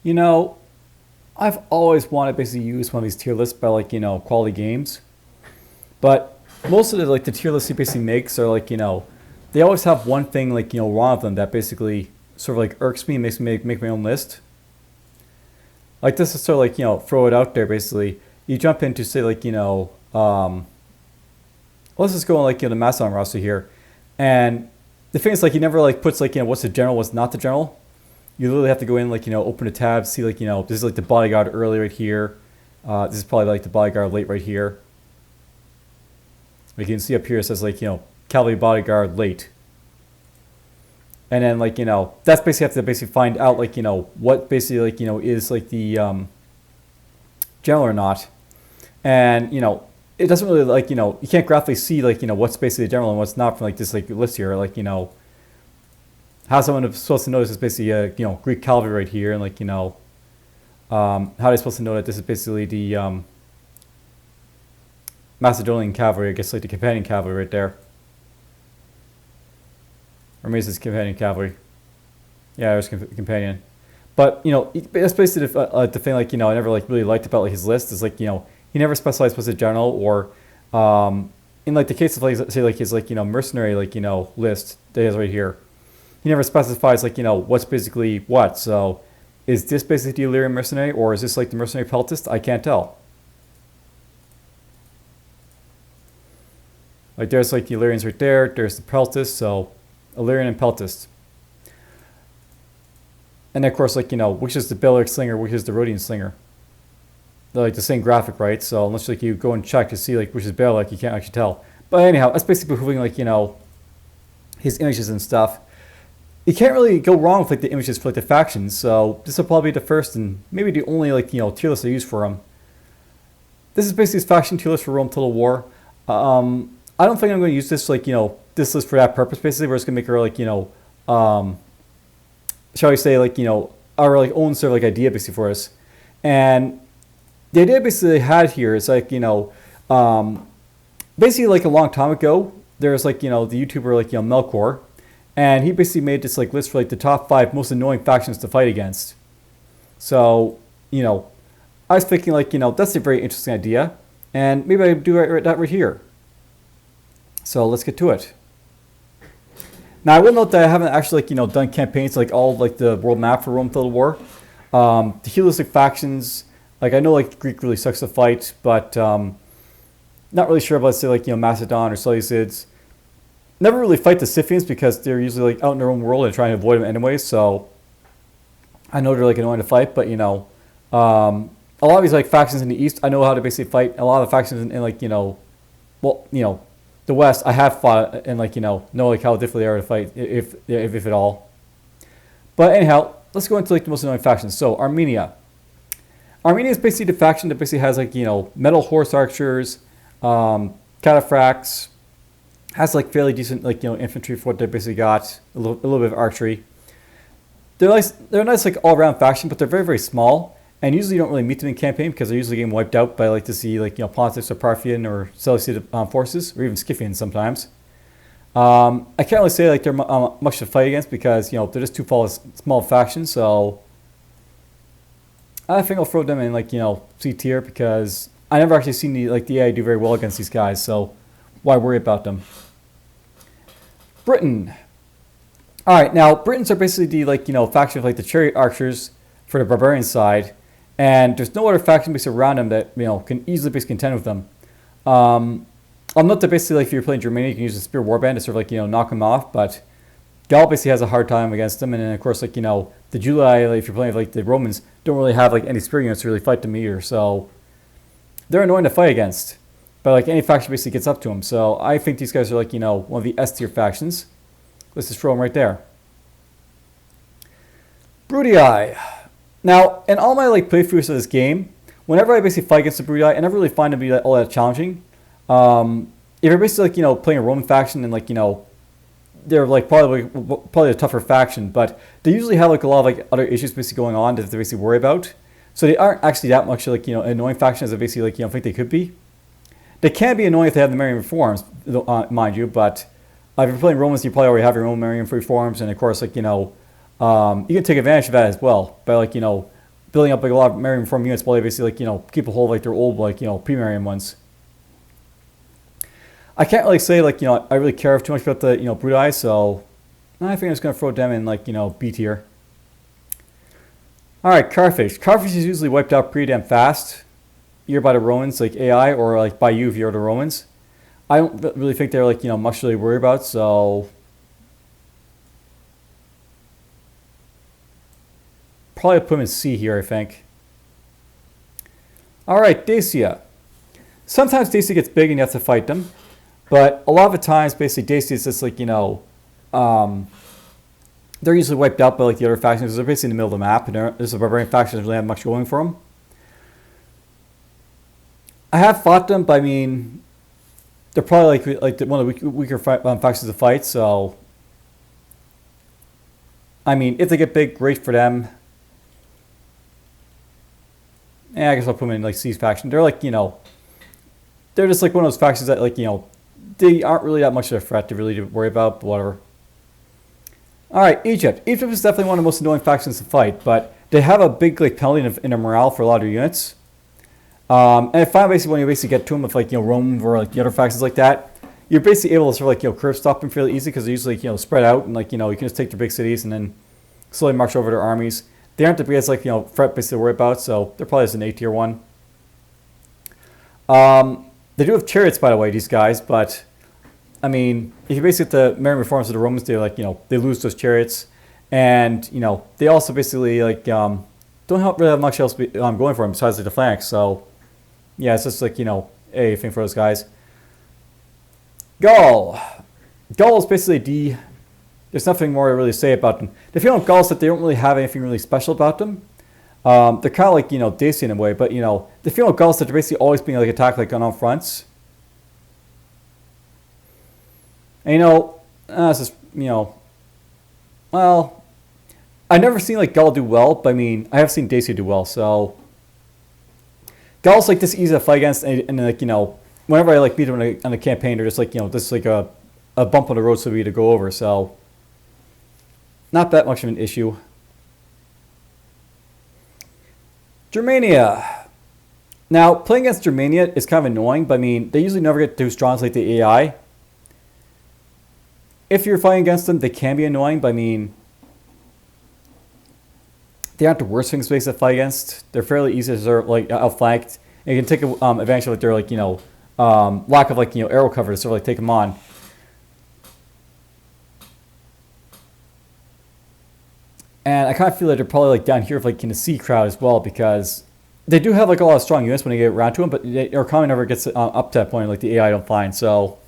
You know, I've always wanted to basically use one of these tier lists by like, quality games. But most of the like the tier lists he basically makes are like, they always have one thing like, wrong with them that basically sort of like irks me and makes me make my own list. Like this is sort of like, throw it out there basically. You jump into say like, let's just go on like, the Mastodon roster here. And the thing is like he never like puts like, what's the general, what's not the general. You literally have to go in like, open a tab, see like, this is like the bodyguard early right here. This is probably like the bodyguard late right here. Like you can see up here it says like, cavalry bodyguard late. And then like, that's basically have to basically find out like, what basically like, is like the general or not. And, it doesn't really like, you can't graphically see like, what's basically the general and what's not from like this like list here. Like, how someone is supposed to know this is basically, Greek cavalry right here. And like, how are they supposed to know that this is basically the Macedonian cavalry, I guess like the companion cavalry right there. Or maybe it's companion cavalry. Yeah, there's companion. But, that's basically the thing like, I never like really liked about like his list is like, he never specifies what's a general or in like the case of like say like his like, mercenary like, list that he has right here. He never specifies like, what's basically what. So is this basically the Illyrian mercenary or is this like the mercenary peltist? I can't tell. Like there's like the Illyrians right there. There's the peltist. So Illyrian and peltist. And then of course like, which is the Balearic slinger, which is the Rhodian slinger. They're like the same graphic, right? So unless like you go and check to see like which is Balearic, you can't actually tell. But anyhow, that's basically proving like, his images and stuff. You can't really go wrong with like the images for like the factions, so this will probably be the first and maybe the only like tier list I use for him. This is basically his faction tier list for Rome Total War. I don't think I'm going to use this like this list for that purpose. Basically, we're just going to make her like shall we say like our like own sort of like idea basically for us. And the idea basically I had here is like basically like a long time ago there's like the YouTuber like MELKOR. And he basically made this like list for like the top 5 most annoying factions to fight against. So, I was thinking like, that's a very interesting idea. And maybe I do that right here. So let's get to it. Now I will note that I haven't actually like, done campaigns like all like the world map for Rome Total War. The Hellenistic factions, like I know like Greek really sucks to fight, but not really sure about say like, Macedon or Seleucids. Never really fight the Scythians because they're usually like out in their own world and trying to avoid them anyway. So I know they're like annoying to fight, but a lot of these like factions in the east, I know how to basically fight. A lot of the factions in like the west, I have fought and like know like how difficult they are to fight if at all. But anyhow, let's go into like the most annoying factions. So Armenia. Armenia is basically the faction that basically has like metal horse archers, cataphracts. Has like fairly decent like infantry for what they basically got, a little bit of archery. They're nice. They're a nice like all around faction, but they're very very small, and usually you don't really meet them in campaign because they're usually getting wiped out by like to see like Pontics or Parthian or Seleucid forces or even Scythians sometimes. I can't really say like they're much to fight against because they're just too small factions. So I think I'll throw them in like C tier because I never actually seen the AI do very well against these guys. So why worry about them? Britain. All right, now Britons are basically the like faction of like the chariot archers for the barbarian side, and there's no other faction based around them that can easily basically contend with them. I'll note that basically like if you're playing Germany, you can use the spear warband to sort of like knock them off, but Gaul basically has a hard time against them, and then of course like the Julii, like, if you're playing with like the Romans, don't really have like any spear units to really fight them either, so they're annoying to fight against. But like any faction basically gets up to them. So I think these guys are like, one of the S tier factions. Let's just throw them right there. Brudii. Now, in all my like playthroughs of this game, whenever I basically fight against the Brudii, I never really find them to be like, all that challenging. If you're basically like, playing a Roman faction and like, they're like probably a tougher faction, but they usually have like a lot of like other issues basically going on that they basically worry about. So they aren't actually that much like, annoying faction as they basically like, think they could be. They can be annoying if they have the Marian reforms, mind you, but if you're playing Romans, you probably already have your own Marian reforms, and of course, like, you can take advantage of that as well by like, building up like a lot of Marion Reform units while they basically like keep a hold of like their old like pre-Marion ones. I can't really say like I really care too much about the Brood Eyes, so I think I'm just gonna throw them in like B tier. All right, Carfish. Carfish is usually wiped out pretty damn fast, either by the Romans like AI or like by you if you're the Romans. I don't really think they're like much to really worry about, so probably put them in C here, I think. All right, Dacia. Sometimes Dacia gets big and you have to fight them, but a lot of the times, basically, Dacia is just like they're usually wiped out by like the other factions because they're basically in the middle of the map, and there's a barbarian faction that doesn't really have much going for them. I have fought them, but I mean, they're probably like one of the weaker factions to fight. So, I mean, if they get big, great for them. Yeah, I guess I'll put them in like C's faction. They're like they're just like one of those factions that like they aren't really that much of a threat to really worry about. But whatever. All right, Egypt. Egypt is definitely one of the most annoying factions to fight, but they have a big like penalty in their morale for a lot of their units. And I find basically when you basically get to them with like Rome or like the other factions like that, you're basically able to sort of like curve stop them fairly easy because they're usually spread out and like you can just take their big cities and then slowly march over their armies. They aren't the biggest like threat basically to worry about, so they're probably just an A tier one. They do have chariots, by the way, these guys, but I mean, if you basically get the Marian reforms of the Romans, they like they lose those chariots, and they also basically like don't really have much else going for them besides like the flanks. So yeah, it's just like a thing for those guys. Gaul is basically D. There's nothing more to really say about them. The feeling of Gaul is that they don't really have anything really special about them. They're kind of like Dacian in a way, but the feeling of Gaul is that they're basically always being like attacked like on all fronts. And it's just well, I've never seen like Gaul do well, but I mean I have seen Dacia do well. So Gaul's like this easy to fight against, and like whenever I like beat them on a campaign, they're just like this is like a bump on the road so we to go over. So not that much of an issue. Germania. Now playing against Germania is kind of annoying, but I mean they usually never get too strong like the AI. If you're fighting against them, they can be annoying, but I mean, they aren't the worst things to fight against. They're fairly easy to sort of like outflanked. And you can take advantage of like their like lack of like arrow cover to sort of like take them on. And I kind of feel like they're probably like down here with like in the C crowd as well, because they do have like a lot of strong units when they get around to them, but their economy never gets up to that point like the AI don't find. So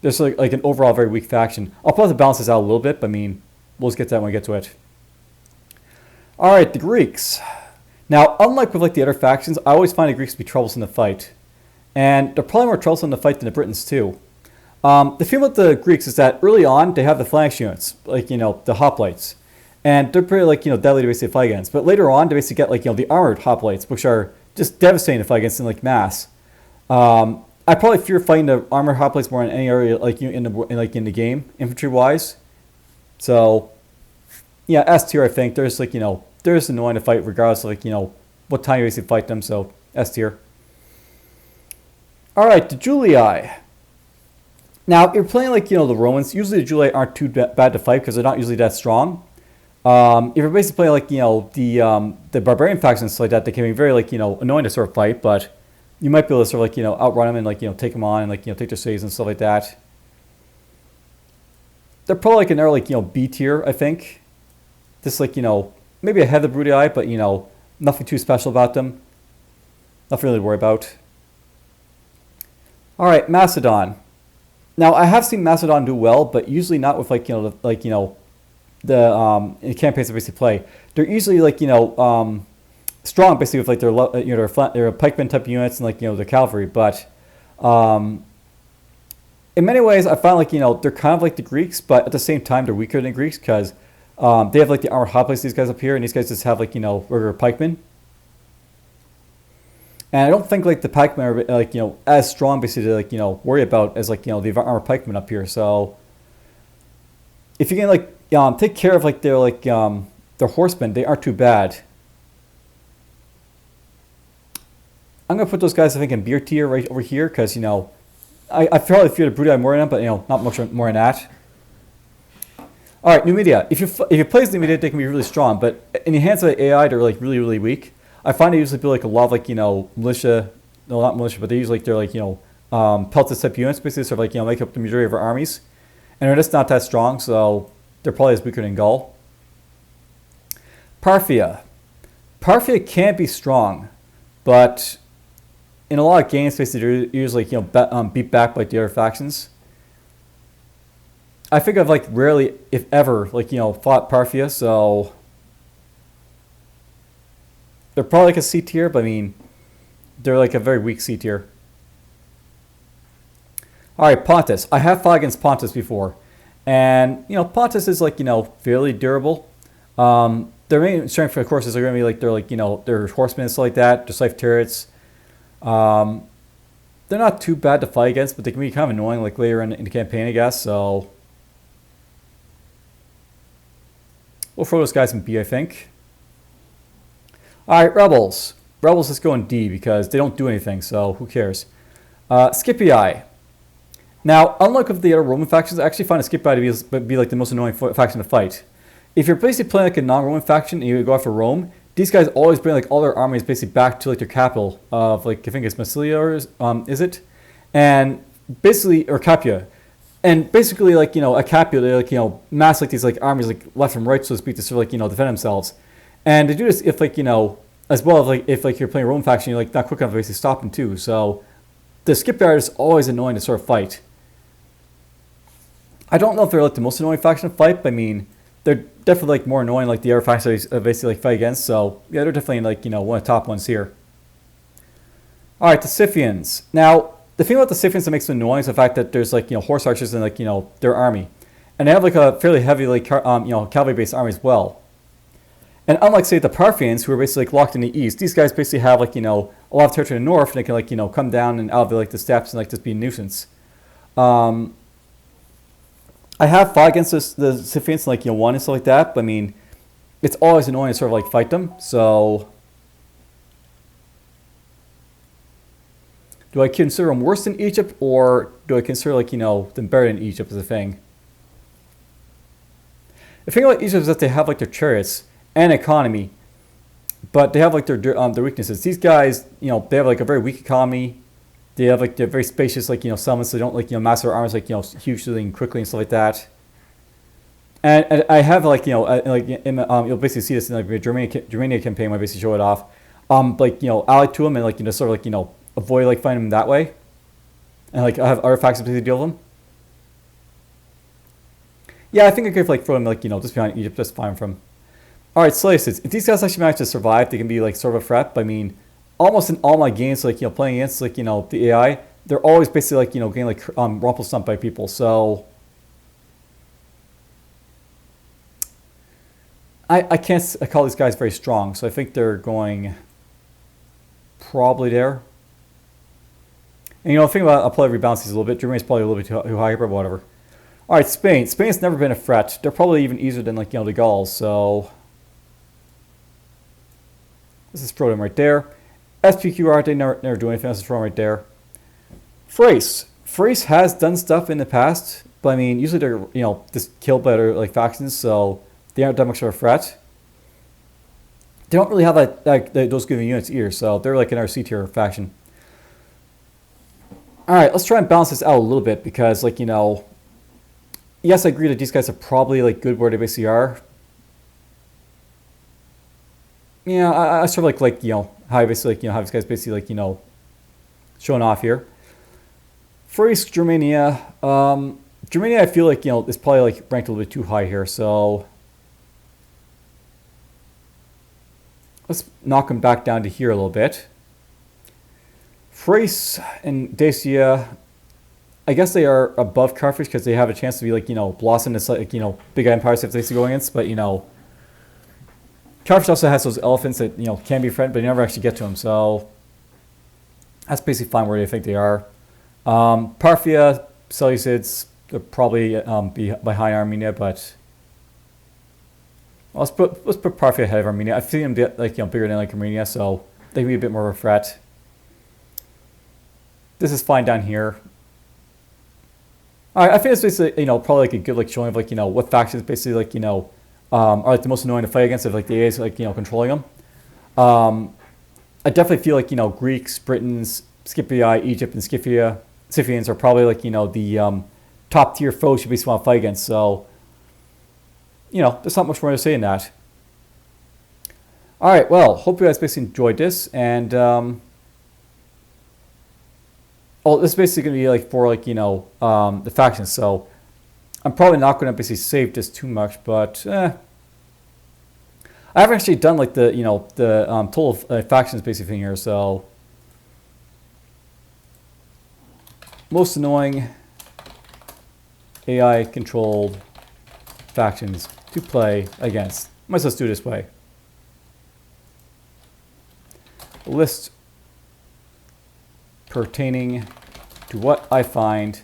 there's like an overall very weak faction. I'll probably balance this out a little bit, but I mean, we'll just get to that when we get to it. All right, the Greeks. Now, unlike with like the other factions, I always find the Greeks to be troublesome to fight. And they're probably more troublesome to fight than the Britons too. The thing with the Greeks is that early on, they have the flank units, like, the hoplites. And they're pretty like, deadly to basically fight against. But later on, they basically get like, the armored hoplites, which are just devastating to fight against in like mass. I probably fear fighting the armored hoplites more in any area like in the game, infantry wise. So yeah, S tier I think. There's like they're just annoying to fight regardless of like what time you basically fight them. So S tier. All right, the Julii. Now if you're playing like the Romans, usually the Julii aren't too bad to fight because they're not usually that strong. If you're basically playing like the barbarian factions like that, they can be very like annoying to sort of fight, but you might be able to sort of like outrun them and like take them on and like take their cities and stuff like that. They're probably like another like B tier, I think. Just like maybe ahead of the Brood Eye, but nothing too special about them. Nothing really to worry about. All right, Macedon. Now I have seen Macedon do well, but usually not with like the campaigns that basically play. They're usually like strong basically with like their pikeman type units and like the cavalry, but in many ways I find like they're kind of like the Greeks, but at the same time they're weaker than Greeks because they have like the armored hoplites, these guys up here, and these guys just have like regular pikemen. And I don't think like the pikemen are like as strong basically to like worry about as like the armored pikemen up here. So if you can like take care of like their horsemen, they aren't too bad. I'm gonna put those guys I think in beer tier right over here because you know I probably feel the Broodeye more than them, but you know not much more than that. All right, new media. If you play as new media, they can be really strong, but in the hands of the AI, they're like really weak. I find they usually build like a lot of like you know militia, no not militia, but they usually like they're like you know pelted type units, basically sort of like you know make up the majority of our armies, and they're just not that strong, so they're probably as weaker than Gaul. Parthia. Parthia can be strong, but in a lot of games, basically they're usually like, you know beat back by the other factions. I think I've like rarely, if ever, like you know fought Parthia, so they're probably like a C tier, but I mean they're like a very weak C tier. All right, Pontus. I have fought against Pontus before, and you know Pontus is like you know fairly durable. Their main strength, of course, is they're going to be like they're like you know they're horsemen and stuff like that. They're scythe turrets. They're not too bad to fight against, but they can be kind of annoying like later in the campaign, I guess. So we'll throw those guys in B, I think. All right, rebels. Rebels, let's go in D because they don't do anything, so who cares? Scipii. Now, unlike with the other Roman factions, I actually find Scipii to be like the most annoying faction to fight. If you're basically playing like a non-Roman faction and you go after Rome, these guys always bring like all their armies basically back to like their capital of like I think it's Massilia or is it? And basically or Capua. And basically like you know at Capua they like you know mass like these like armies like left and right so to speak to sort of like you know defend themselves. And they do this if like you know as well as like if like you're playing a Roman faction you're like not quick enough to basically stop them too. So the Scipii is always annoying to sort of fight. I don't know if they're like the most annoying faction to fight, but I mean they're definitely like more annoying like the other factions I basically like fight against. So yeah, they're definitely like you know one of the top ones here. All right, the Scythians. Now the thing about the Scythians that makes them annoying is the fact that there's like you know horse archers in like you know their army, and they have like a fairly heavy like you know cavalry based army as well. And unlike say the Parthians who are basically like locked in the east, these guys basically have like you know a lot of territory in the north, and they can like you know come down and out of like the steppes and like just be a nuisance. I have fought against the Scythians like you know one and stuff like that, but I mean it's always annoying to sort of like fight them. So do I consider them worse than Egypt, or do I consider like you know them better than Egypt as a thing? The thing about Egypt is that they have like their chariots and economy, but they have like their weaknesses. These guys, you know, they have like a very weak economy. They have like they're very spacious like you know settlements. So they don't like you know mass their armies like you know hugely and quickly and stuff like that. And I have like you know like you'll basically see this in like the Germania campaign where I basically show it off. Like you know allied to them and like you know sort of like you know avoid like fighting them that way, and like I have artifacts to basically deal with them. Yeah, I think I could like throw them like you know just behind Egypt, just fine from. All right, Seleucids. If these guys actually manage to survive, they can be like sort of a threat. But I mean, almost in all my games, like you know playing against like you know the AI, they're always basically like you know getting like rumple stumped by people. So I can't call these guys very strong. So I think they're going probably there. And you know, think about I'll probably rebalance these a little bit. Germany's probably a little bit too high, but whatever. All right, Spain. Spain's never been a threat. They're probably even easier than like you know the Gauls. So this is throw them right there. SPQR, they never do anything. Let's just throw them right there. Thrace. Thrace has done stuff in the past, but I mean usually they're you know just killed by other like factions, so they aren't that much of a threat. They don't really have those giving units either, so they're like an RC tier faction. All right, let's try and balance this out a little bit because, like, you know, yes, I agree that these guys are probably like good where they basically are. Yeah, I sort of like you know how I basically like you know how these guys basically like you know showing off here. First, Germania. Germania, I feel like you know is probably like ranked a little bit too high here, so let's knock them back down to here a little bit. Thrace and Dacia, I guess they are above Carthage because they have a chance to be like you know blossom as like you know big empires if they go against, but you know Carthage also has those elephants that you know can be friend, but you never actually get to them, so that's basically fine where they think they are. Parthia, Seleucids, they're probably behind Armenia, but let's put Parthia ahead of Armenia. I feel them like you know bigger than like Armenia, so they can be a bit more of a threat. this is fine down here. All right, I think it's basically, probably like a good like showing of like, what factions basically like, are like the most annoying to fight against if like the A is like, controlling them. I definitely feel like, Greeks, Britons, Scipii, Egypt, and Scythians are probably like, the top tier foes you basically want to fight against. So, there's not much more to say in that. All right, well, hope you guys basically enjoyed this. And, this is basically going to be like for like, the factions. So I'm probably not going to basically save this too much, but I haven't actually done like the, the total factions basically thing here. So most annoying AI controlled factions to play against. Might as well do it this way. List pertaining to what I find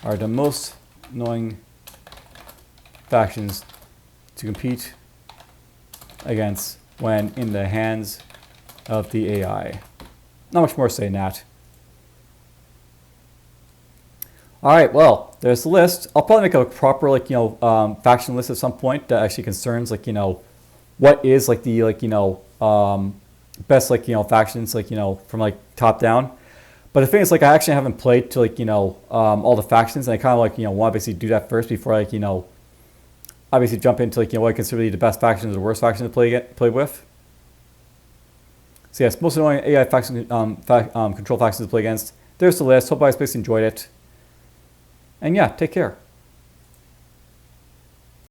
are the most annoying factions to compete against when in the hands of the AI. Not much more to say than that. Alright, well, there's the list. I'll probably make a proper like, faction list at some point that actually concerns like, what is like the like, best like, factions like, from like top down. But the thing is, like, I actually haven't played to like, all the factions, and I kind of like, want to basically do that first before I, like, obviously jump into like, what I consider to be the best factions or the worst factions to play with. So yes, most annoying AI faction control factions to play against. There's the list. Hope you guys basically enjoyed it. And yeah, take care.